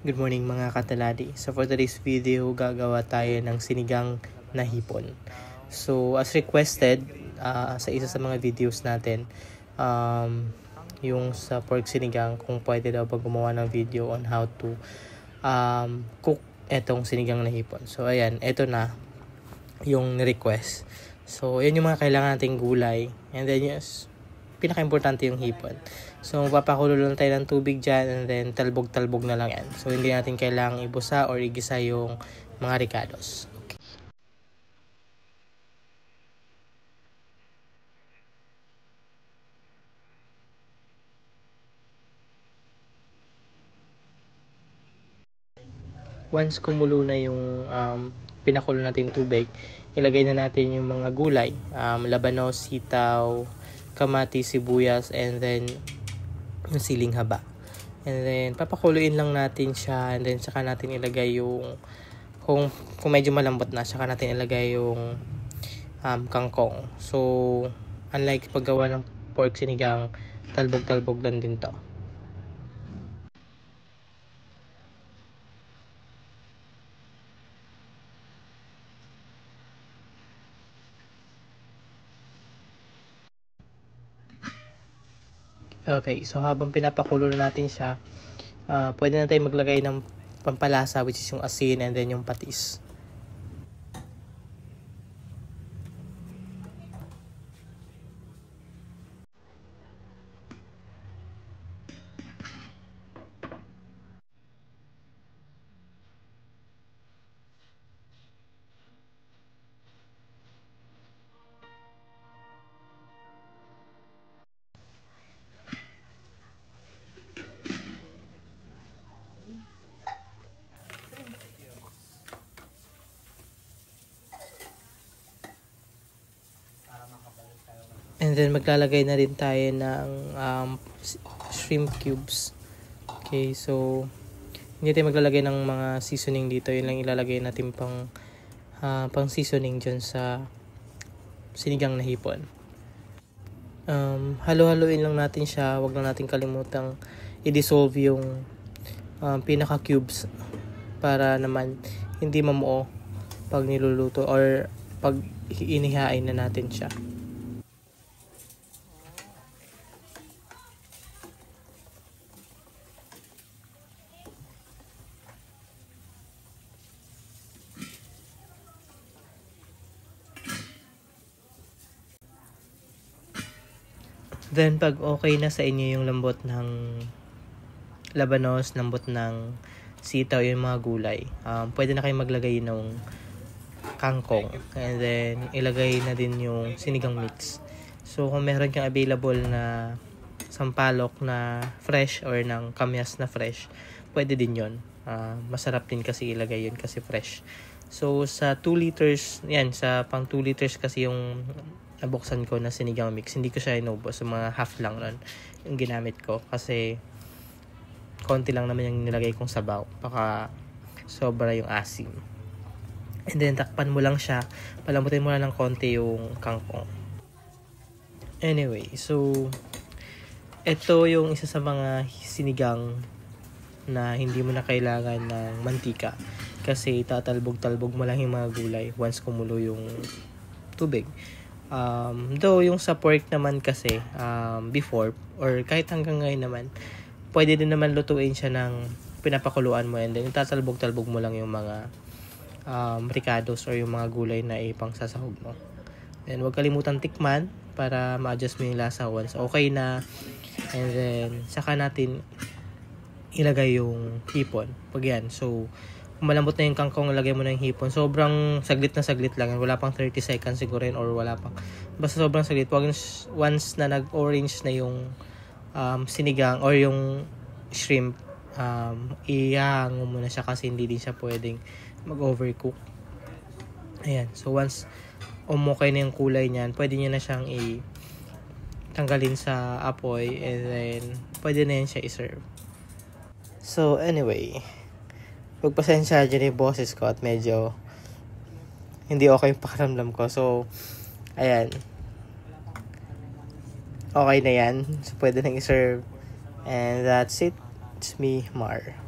Good morning mga kataladi. So for today's video, gagawa tayo ng sinigang na hipon. So as requested sa isa sa mga videos natin, yung sa pork sinigang, kung pwede daw ba gumawa ng video on how to cook etong sinigang na hipon. So ayan, eto na yung request. So yan yung mga kailangan nating gulay. And then yes, pinaka-importante yung hipon. So, mapapakulo lang tayo ng tubig dyan and then talbog-talbog na lang yan. So, hindi natin kailangang ibusa or igisa yung mga ricados. Okay. Once kumulo na yung pinakulo natin tubig, ilagay na natin yung mga gulay. Labanos, sitaw, kamatis, sibuyas, and then yung siling haba. And then papakuluin lang natin siya, and then saka natin ilagay yung kung medyo malambot na, saka natin ilagay yung kangkong. So unlike paggawa ng pork sinigang, talbog-talbog lang din to. Okay, so habang pinapakulo na natin siya, pwede na tayo maglagay ng pampalasa, which is yung asin and then yung patis. And then maglalagay na rin tayo ng shrimp cubes. Okay, so hindi tayo maglalagay ng mga seasoning dito. Yun lang ilalagay natin pang seasoning dyan sa sinigang na hipon. Halo-haloin lang natin siya. Huwag lang natin kalimutang i-dissolve yung pinaka cubes para naman hindi mamuo pag niluluto or pag inihain na natin siya. Then pag okay na sa inyo yung lambot ng labanos, lambot ng sitaw, yung mga gulay, pwede na kayo maglagay ng kangkong, and then ilagay na din yung sinigang mix. So kung meron kang available na sampalok na fresh or ng kamyas na fresh, pwede din yon. Masarap din kasi ilagay yun kasi fresh. So sa 2 liters, yan, sa pang 2 liters kasi yung nabuksan ko na sinigang mix, hindi ko siya inubos. So mga half lang nun yung ginamit ko kasi konti lang naman yung nilagay kong sabaw, baka sobra yung asim. And then takpan mo lang siya, palambutin mo lang ng konti yung kangkong. Anyway, so ito yung isa sa mga sinigang na hindi mo na kailangan ng mantika kasi tatalbog-talbog mo lang yung mga gulay once kumulo yung tubig. Though yung sa pork naman kasi before or kahit hanggang ngayon naman, pwede din naman lutuin siya ng pinapakuluan mo and then tatalbog-talbog mo lang yung mga ricados or yung mga gulay na ipang sasahog mo. Then huwag kalimutan tikman para ma-adjust mo yung lasa once okay na, and then saka natin ilagay yung hipon pag yan. So kung malambot na yung kangkong, ilagay mo na yung hipon. Sobrang saglit na saglit lang. Wala pang 30 seconds siguro yun or wala pang. Basta sobrang saglit. Once na nag-orange na yung sinigang or yung shrimp, ihango mo na siya kasi hindi din siya pwedeng mag-overcook. Ayan. So once umukay na yung kulay niyan, pwede nyo na siyang tanggalin sa apoy and then pwede na yan siya i-serve. So anyway, pagpasensya dyan yung boses ko at medyo hindi okay yung pakiramdam ko. So, ayan. Okay na yan. So, pwede nang i-serve. And that's it. It's me, Mar.